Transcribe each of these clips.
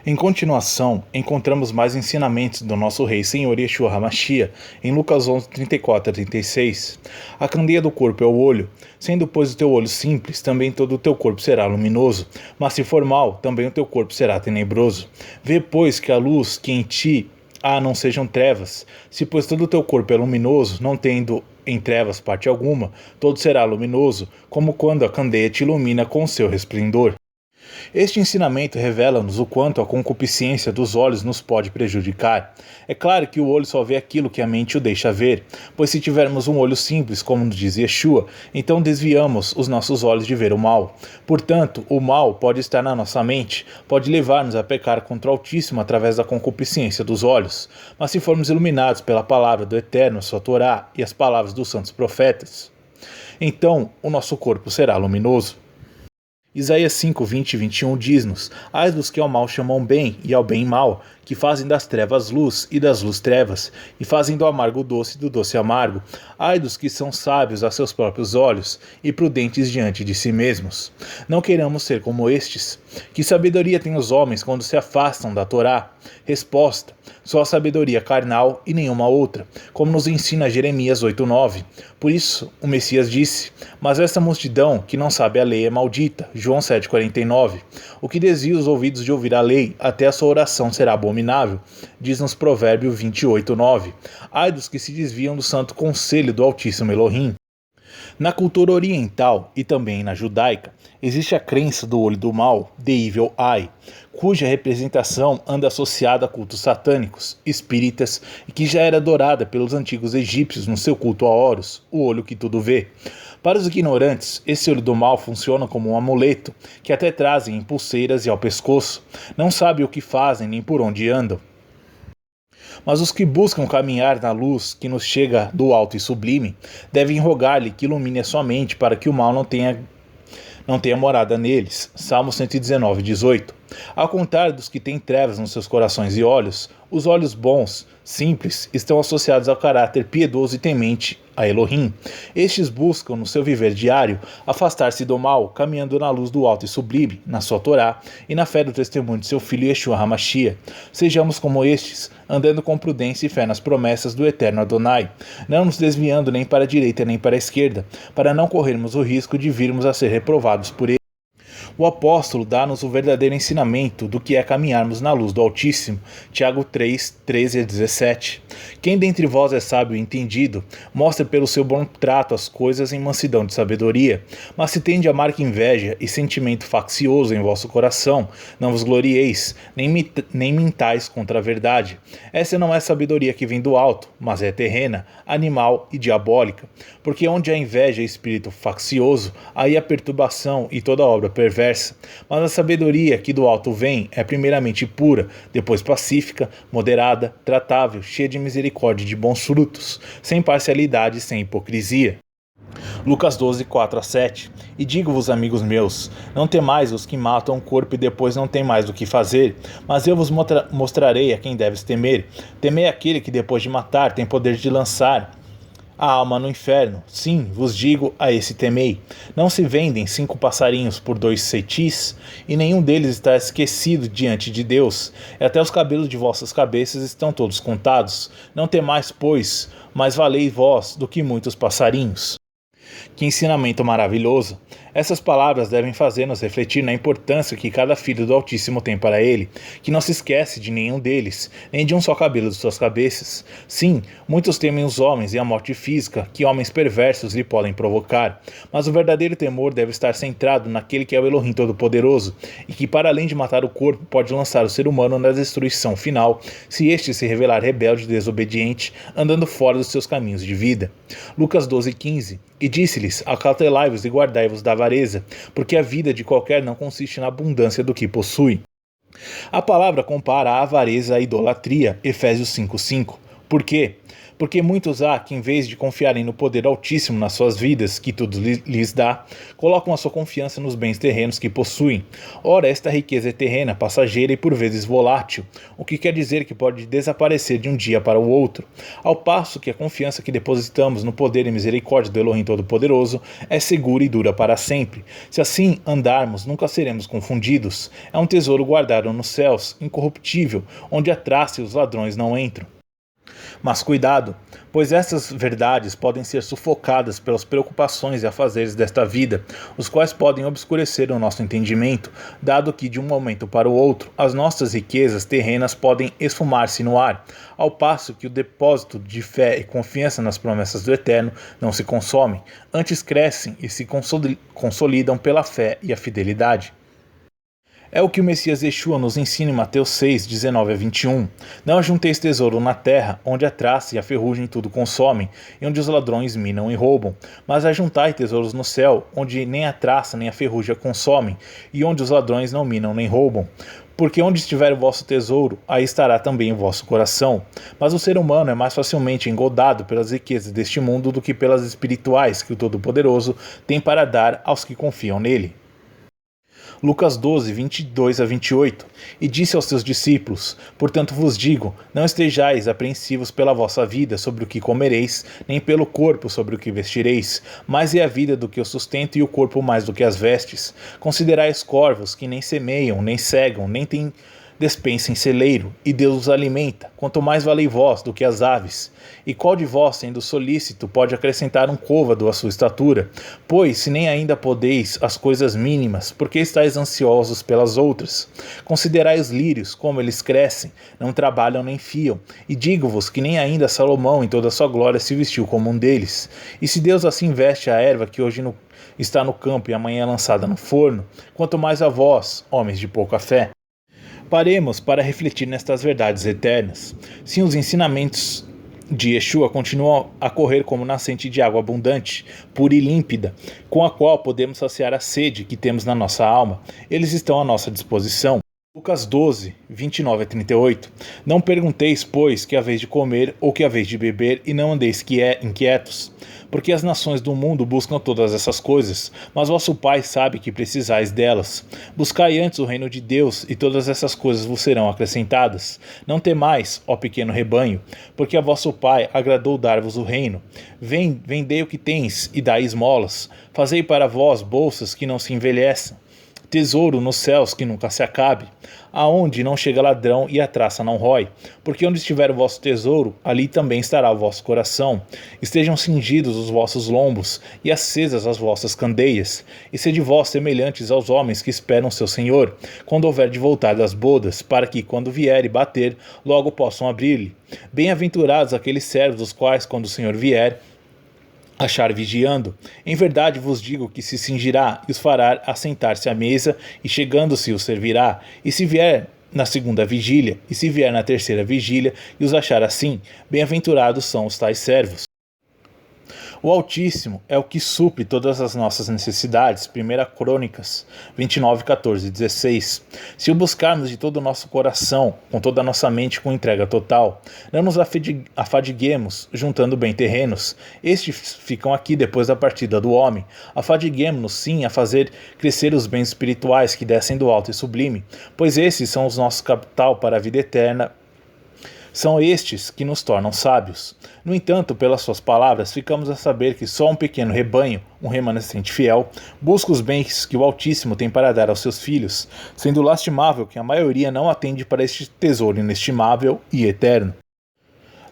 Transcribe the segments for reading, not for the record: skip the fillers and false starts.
Em continuação, encontramos mais ensinamentos do nosso Rei Senhor Yeshua HaMashiach em Lucas 11, 34 a 36. A candeia do corpo é o olho. Sendo, pois, o teu olho simples, também todo o teu corpo será luminoso. Mas se for mau, também o teu corpo será tenebroso. Vê, pois, que a luz que em ti há não sejam trevas. Se, pois, todo o teu corpo é luminoso, não tendo em trevas parte alguma, todo será luminoso, como quando a candeia te ilumina com o seu resplendor. Este ensinamento revela-nos o quanto a concupiscência dos olhos nos pode prejudicar. É claro que o olho só vê aquilo que a mente o deixa ver, pois se tivermos um olho simples, como nos diz Yeshua, então desviamos os nossos olhos de ver o mal. Portanto, o mal pode estar na nossa mente, pode levar-nos a pecar contra o Altíssimo através da concupiscência dos olhos. Mas se formos iluminados pela palavra do Eterno, sua Torá e as palavras dos santos profetas, então o nosso corpo será luminoso. Isaías 5, 20 e 21 diz-nos: Ai dos que ao mal chamam bem, e ao bem mal, que fazem das trevas luz, e das luz trevas, e fazem do amargo doce e do doce amargo. Ai dos que são sábios a seus próprios olhos, e prudentes diante de si mesmos. Não queiramos ser como estes. Que sabedoria têm os homens quando se afastam da Torá? Resposta: só a sabedoria carnal e nenhuma outra, como nos ensina Jeremias 8:9. Por isso, o Messias disse: Mas esta multidão que não sabe a lei é maldita. João 7,49. O que desvia os ouvidos de ouvir a lei, até a sua oração será abominável, diz-nos Provérbio 28:9. Ai dos que se desviam do santo conselho do Altíssimo Elohim. Na cultura oriental e também na judaica, existe a crença do olho do mal, The Evil Eye, cuja representação anda associada a cultos satânicos, espíritas e que já era adorada pelos antigos egípcios no seu culto a Horus, o olho que tudo vê. Para os ignorantes, esse olho do mal funciona como um amuleto, que até trazem em pulseiras e ao pescoço. Não sabem o que fazem nem por onde andam. Mas os que buscam caminhar na luz que nos chega do alto e sublime, devem rogar-lhe que ilumine a sua mente para que o mal não tenha morada neles. Salmo 119, 18. Ao contrário dos que têm trevas nos seus corações e olhos, os olhos bons, simples, estão associados ao caráter piedoso e temente a Elohim. Estes buscam, no seu viver diário, afastar-se do mal, caminhando na luz do alto e sublime, na sua Torá, e na fé do testemunho de seu filho Yeshua HaMashiach. Sejamos como estes, andando com prudência e fé nas promessas do eterno Adonai, não nos desviando nem para a direita nem para a esquerda, para não corrermos o risco de virmos a ser reprovados por ele. O apóstolo dá-nos o verdadeiro ensinamento do que é caminharmos na luz do Altíssimo. Tiago 3, 13 a 17. Quem dentre vós é sábio e entendido, mostra pelo seu bom trato as coisas em mansidão de sabedoria. Mas se tende amarga inveja e sentimento faccioso em vosso coração, não vos glorieis, nem mintais contra a verdade. Essa não é sabedoria que vem do alto, mas é terrena, animal e diabólica. Porque onde há inveja e espírito faccioso, aí há perturbação e toda obra perversa. Mas a sabedoria que do alto vem é primeiramente pura, depois pacífica, moderada, tratável, cheia de misericórdia e de bons frutos, sem parcialidade e sem hipocrisia. Lucas 12, 4 a 7. E digo-vos, amigos meus, não temais os que matam o corpo e depois não têm mais o que fazer, mas eu vos mostrarei a quem deves temer. Temei aquele que depois de matar tem poder de lançar a alma no inferno. Sim, vos digo, a esse temei. Não se vendem 5 passarinhos por 2 cetis, e nenhum deles está esquecido diante de Deus. E até os cabelos de vossas cabeças estão todos contados. Não temais, pois, mas valei vós do que muitos passarinhos. Que ensinamento maravilhoso! Essas palavras devem fazer-nos refletir na importância que cada filho do Altíssimo tem para ele, que não se esquece de nenhum deles, nem de um só cabelo de suas cabeças. Sim, muitos temem os homens e a morte física que homens perversos lhe podem provocar, mas o verdadeiro temor deve estar centrado naquele que é o Elohim Todo-Poderoso, e que para além de matar o corpo, pode lançar o ser humano na destruição final, se este se revelar rebelde e desobediente, andando fora dos seus caminhos de vida. Lucas 12, 15. E disse-lhes: acautelai-vos e guardai-vos da avareza, porque a vida de qualquer não consiste na abundância do que possui. A palavra compara a avareza à idolatria, Efésios 5:5. Por quê? Porque muitos há que, em vez de confiarem no poder altíssimo nas suas vidas, que tudo lhes dá, colocam a sua confiança nos bens terrenos que possuem. Ora, esta riqueza é terrena, passageira e por vezes volátil, o que quer dizer que pode desaparecer de um dia para o outro, ao passo que a confiança que depositamos no poder e misericórdia do Elohim Todo-Poderoso é segura e dura para sempre. Se assim andarmos, nunca seremos confundidos. É um tesouro guardado nos céus, incorruptível, onde a traça e os ladrões não entram. Mas cuidado, pois essas verdades podem ser sufocadas pelas preocupações e afazeres desta vida, os quais podem obscurecer o nosso entendimento, dado que de um momento para o outro as nossas riquezas terrenas podem esfumar-se no ar, ao passo que o depósito de fé e confiança nas promessas do Eterno não se consomem, antes crescem e se consolidam pela fé e a fidelidade. É o que o Messias Yeshua nos ensina em Mateus 6, 19 a 21. Não ajunteis tesouro na terra, onde a traça e a ferrugem tudo consomem, e onde os ladrões minam e roubam. Mas ajuntai tesouros no céu, onde nem a traça nem a ferrugem consomem, e onde os ladrões não minam nem roubam. Porque onde estiver o vosso tesouro, aí estará também o vosso coração. Mas o ser humano é mais facilmente engodado pelas riquezas deste mundo do que pelas espirituais que o Todo-Poderoso tem para dar aos que confiam nele. Lucas 12, 22 a 28. E disse aos seus discípulos: Portanto vos digo, não estejais apreensivos pela vossa vida sobre o que comereis, nem pelo corpo sobre o que vestireis. Mais é a vida do que o sustento e o corpo mais do que as vestes. Considerai os corvos que nem semeiam, nem cegam, nem têm despensa em celeiro, e Deus os alimenta, quanto mais valei vós do que as aves. E qual de vós, sendo solícito, pode acrescentar um côvado à sua estatura? Pois, se nem ainda podeis as coisas mínimas, por que estáis ansiosos pelas outras? Considerai os lírios, como eles crescem, não trabalham nem fiam, e digo-vos que nem ainda Salomão em toda a sua glória se vestiu como um deles. E se Deus assim veste a erva que hoje está no campo e amanhã é lançada no forno, quanto mais a vós, homens de pouca fé. Paremos para refletir nestas verdades eternas. Sim, os ensinamentos de Yeshua continuam a correr como nascente de água abundante, pura e límpida, com a qual podemos saciar a sede que temos na nossa alma. Eles estão à nossa disposição. Lucas 12, 29 a 38. Não pergunteis, pois, que haveis de comer ou que haveis de beber, e não andeis inquietos. Porque as nações do mundo buscam todas essas coisas, mas vosso Pai sabe que precisais delas. Buscai antes o reino de Deus, e todas essas coisas vos serão acrescentadas. Não temais, ó pequeno rebanho, porque a vosso Pai agradou dar-vos o reino. Vendei o que tens, e dai esmolas. Fazei para vós bolsas que não se envelheçam, tesouro nos céus que nunca se acabe, aonde não chega ladrão e a traça não rói. Porque onde estiver o vosso tesouro, ali também estará o vosso coração. Estejam cingidos os vossos lombos e acesas as vossas candeias, e sede vós semelhantes aos homens que esperam seu Senhor, quando houver de voltar das bodas, para que, quando vier e bater, logo possam abrir-lhe. Bem-aventurados aqueles servos, os quais, quando o Senhor vier, achar vigiando. Em verdade vos digo que se cingirá e os fará assentar-se à mesa, e chegando-se os servirá. E se vier na segunda vigília, e se vier na terceira vigília, e os achar assim, bem-aventurados são os tais servos. O Altíssimo é o que supre todas as nossas necessidades. 1 Crônicas 29, 14 e 16. Se o buscarmos de todo o nosso coração, com toda a nossa mente com entrega total, não nos afadiguemos juntando bem terrenos. Estes ficam aqui depois da partida do homem. Afadiguemos-nos sim a fazer crescer os bens espirituais que descem do alto e sublime, pois esses são os nossos capital para a vida eterna. São estes que nos tornam sábios. No entanto, pelas suas palavras, ficamos a saber que só um pequeno rebanho, um remanescente fiel, busca os bens que o Altíssimo tem para dar aos seus filhos, sendo lastimável que a maioria não atende para este tesouro inestimável e eterno.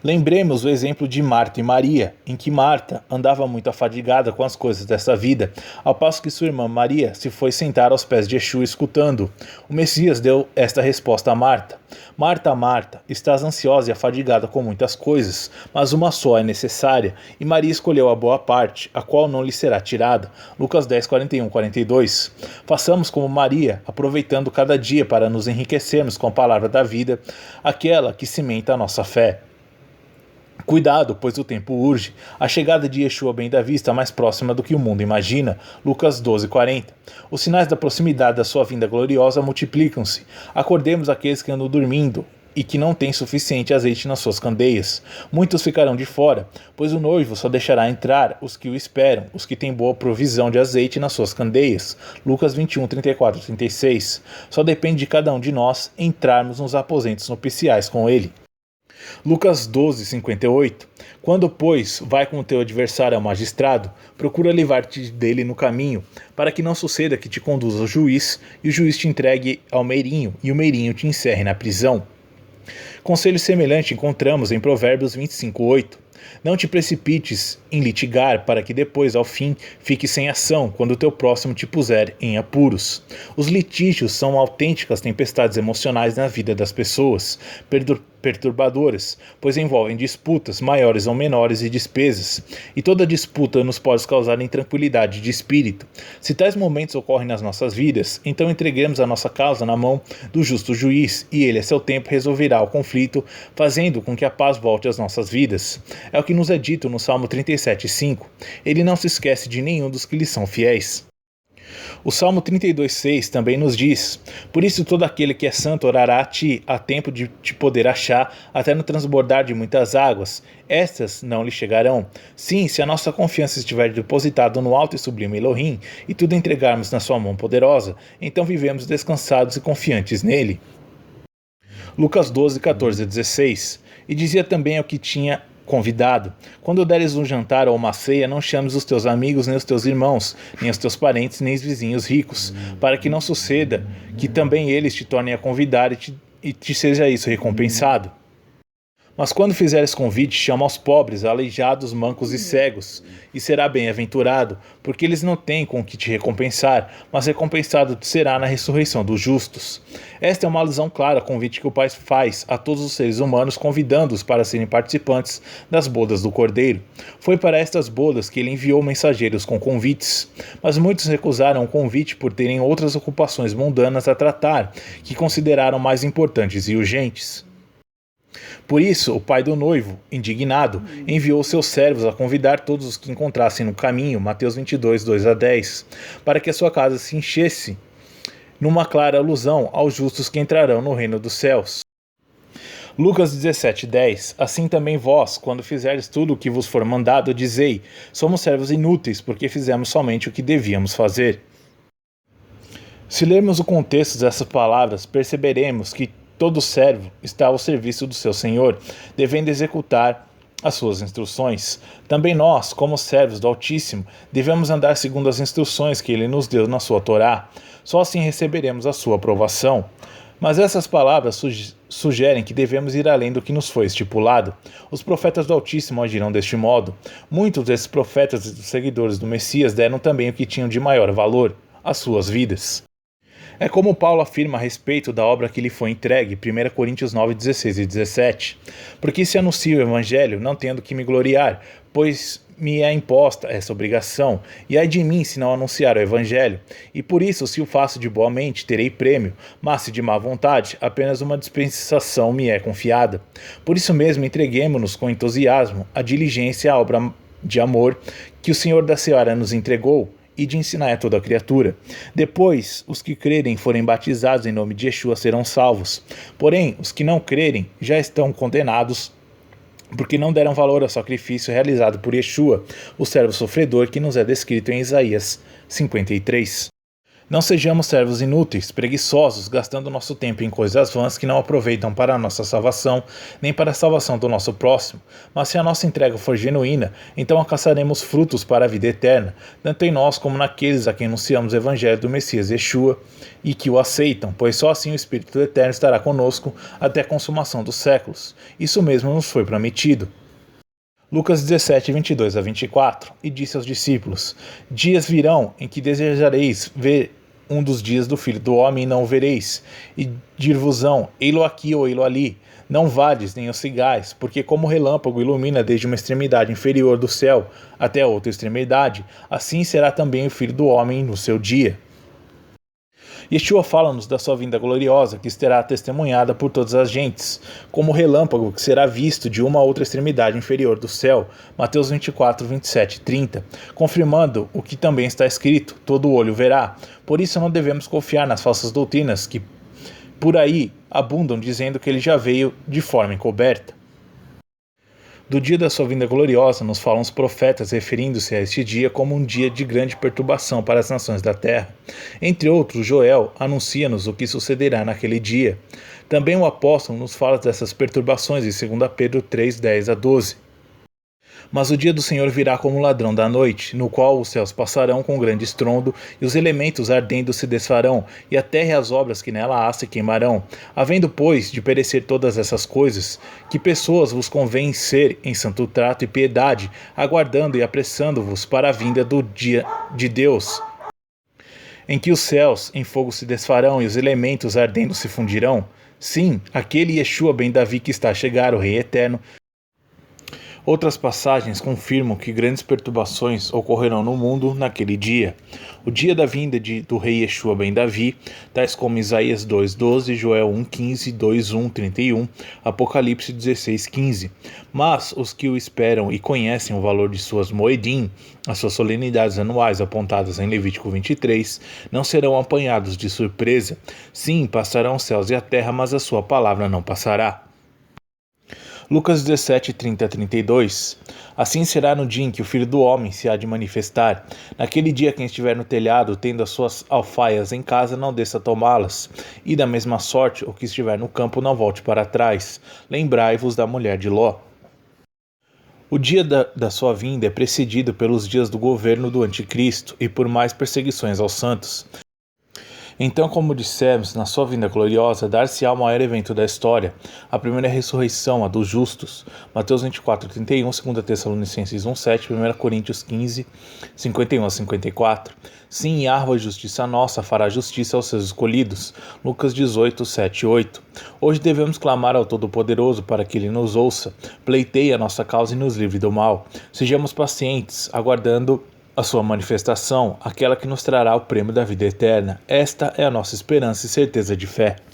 Lembremos o exemplo de Marta e Maria, em que Marta andava muito afadigada com as coisas desta vida, ao passo que sua irmã Maria se foi sentar aos pés de Yeshua escutando. O Messias deu esta resposta a Marta: Marta, Marta, estás ansiosa e afadigada com muitas coisas, mas uma só é necessária, e Maria escolheu a boa parte, a qual não lhe será tirada. Lucas 10, 41, 42. Façamos como Maria, aproveitando cada dia para nos enriquecermos com a palavra da vida, aquela que cimenta a nossa fé. Cuidado, pois o tempo urge. A chegada de Yeshua bem da vista mais próxima do que o mundo imagina. Lucas 12, 40. Os sinais da proximidade da sua vinda gloriosa multiplicam-se. Acordemos aqueles que andam dormindo e que não tem suficiente azeite nas suas candeias. Muitos ficarão de fora, pois o noivo só deixará entrar os que o esperam, os que têm boa provisão de azeite nas suas candeias. Lucas 21, 34, 36. Só depende de cada um de nós entrarmos nos aposentos nupciais com ele. Lucas 12, 58. Quando, pois, vai com o teu adversário ao magistrado, procura livrar-te dele no caminho, para que não suceda que te conduza ao juiz, e o juiz te entregue ao meirinho, e o meirinho te encerre na prisão. Conselho semelhante encontramos em Provérbios 25, 8. Não te precipites em litigar, para que depois, ao fim, fique sem ação, quando o teu próximo te puser em apuros. Os litígios são autênticas tempestades emocionais na vida das pessoas, perturbadoras, pois envolvem disputas, maiores ou menores, e despesas. E toda disputa nos pode causar intranquilidade de espírito. Se tais momentos ocorrem nas nossas vidas, então entreguemos a nossa causa na mão do justo juiz, e ele a seu tempo resolverá o conflito, fazendo com que a paz volte às nossas vidas. É o que nos é dito no Salmo 37:5. Ele não se esquece de nenhum dos que lhe são fiéis. O Salmo 32:6 também nos diz: por isso todo aquele que é santo orará a ti, a tempo de te poder achar, até no transbordar de muitas águas. Estas não lhe chegarão. Sim, se a nossa confiança estiver depositada no alto e sublime Elohim, e tudo entregarmos na sua mão poderosa, então vivemos descansados e confiantes nele. Lucas 12, 14 a 16. E dizia também ao que tinha convidado: quando deres um jantar ou uma ceia, não chames os teus amigos, nem os teus irmãos, nem os teus parentes, nem os vizinhos ricos, para que não suceda que também eles te tornem a convidar e te seja isso recompensado. Mas quando fizeres convite, chama aos pobres, aleijados, mancos e cegos, e será bem-aventurado, porque eles não têm com o que te recompensar, mas recompensado te será na ressurreição dos justos. Esta é uma alusão clara ao convite que o Pai faz a todos os seres humanos, convidando-os para serem participantes das bodas do Cordeiro. Foi para estas bodas que ele enviou mensageiros com convites, mas muitos recusaram o convite por terem outras ocupações mundanas a tratar, que consideraram mais importantes e urgentes. Por isso, o pai do noivo, indignado, enviou seus servos a convidar todos os que encontrassem no caminho, Mateus 22, 2 a 10, para que a sua casa se enchesse, numa clara alusão aos justos que entrarão no reino dos céus. Lucas 17, 10. Assim também vós, quando fizerdes tudo o que vos for mandado, dizei: somos servos inúteis, porque fizemos somente o que devíamos fazer. Se lermos o contexto dessas palavras, perceberemos que todo servo está ao serviço do seu senhor, devendo executar as suas instruções. Também nós, como servos do Altíssimo, devemos andar segundo as instruções que ele nos deu na sua Torá. Só assim receberemos a sua aprovação. Mas essas palavras sugerem que devemos ir além do que nos foi estipulado. Os profetas do Altíssimo agiram deste modo. Muitos desses profetas e dos seguidores do Messias deram também o que tinham de maior valor: as suas vidas. É como Paulo afirma a respeito da obra que lhe foi entregue, 1 Coríntios 9, 16 e 17. Porque se anuncio o Evangelho, não tendo que me gloriar, pois me é imposta essa obrigação, e ai de mim se não anunciar o Evangelho. E por isso, se o faço de boa mente, terei prêmio, mas se de má vontade, apenas uma dispensação me é confiada. Por isso mesmo, entreguemo-nos com entusiasmo à diligência, à obra de amor que o Senhor da Seara nos entregou, e de ensinar a toda a criatura. Depois, os que crerem e forem batizados em nome de Yeshua serão salvos. Porém, os que não crerem já estão condenados, porque não deram valor ao sacrifício realizado por Yeshua, o servo sofredor que nos é descrito em Isaías 53. Não sejamos servos inúteis, preguiçosos, gastando nosso tempo em coisas vãs que não aproveitam para a nossa salvação, nem para a salvação do nosso próximo. Mas se a nossa entrega for genuína, então alcançaremos frutos para a vida eterna, tanto em nós como naqueles a quem anunciamos o Evangelho do Messias Yeshua e que o aceitam, pois só assim o Espírito Eterno estará conosco até a consumação dos séculos. Isso mesmo nos foi prometido. Lucas 17, 22 a 24. E disse aos discípulos: dias virão em que desejareis ver um dos dias do Filho do Homem e não o vereis, e dir-vos-ão: ei-lo aqui ou ei-lo ali. Não vades nem os sigais, porque como o relâmpago ilumina desde uma extremidade inferior do céu até a outra extremidade, assim será também o Filho do Homem no seu dia. Yeshua fala-nos da sua vinda gloriosa, que será testemunhada por todas as gentes, como o relâmpago que será visto de uma a outra extremidade inferior do céu, Mateus 24, 27 e 30, confirmando o que também está escrito: todo olho verá. Por isso não devemos confiar nas falsas doutrinas que Por aí abundam dizendo que ele já veio de forma encoberta. Do dia da sua vinda gloriosa nos falam os profetas, referindo-se a este dia como um dia de grande perturbação para as nações da terra. Entre outros, Joel anuncia-nos o que sucederá naquele dia. Também o apóstolo nos fala dessas perturbações em 2 Pedro 3, 10 a 12. Mas o dia do Senhor virá como ladrão da noite, no qual os céus passarão com grande estrondo, e os elementos ardendo se desfarão, e a terra e as obras que nela há se queimarão. Havendo, pois, de perecer todas essas coisas, que pessoas vos convém ser em santo trato e piedade, aguardando e apressando-vos para a vinda do dia de Deus, em que os céus em fogo se desfarão e os elementos ardendo se fundirão? Sim, aquele Yeshua ben Davi que está a chegar, o Rei Eterno. Outras passagens confirmam que grandes perturbações ocorrerão no mundo naquele dia. O dia da vinda do rei Yeshua ben Davi, tais como Isaías 2:12, Joel 1:15, 2:1-31, Apocalipse 16:15. Mas os que o esperam e conhecem o valor de suas moedim, as suas solenidades anuais apontadas em Levítico 23, não serão apanhados de surpresa. Sim, passarão os céus e a terra, mas a sua palavra não passará. Lucas 17, 30-32. Assim será no dia em que o Filho do Homem se há de manifestar. Naquele dia quem estiver no telhado, tendo as suas alfaias em casa, não desça a tomá-las. E da mesma sorte, o que estiver no campo não volte para trás. Lembrai-vos da mulher de Ló. O dia da sua vinda é precedido pelos dias do governo do Anticristo e por mais perseguições aos santos. Então, como dissemos, na sua vinda gloriosa, dar-se-á o maior evento da história, a primeira ressurreição, a dos justos. Mateus 24, 31, 2 Tessalonicenses 1, 7, 1 Coríntios 15, 51-54. Sim, Yahweh, justiça nossa, fará justiça aos seus escolhidos. Lucas 18, 7 e 8. Hoje devemos clamar ao Todo-Poderoso para que Ele nos ouça, pleiteie a nossa causa e nos livre do mal. Sejamos pacientes, aguardando a sua manifestação, aquela que nos trará o prêmio da vida eterna. Esta é a nossa esperança e certeza de fé.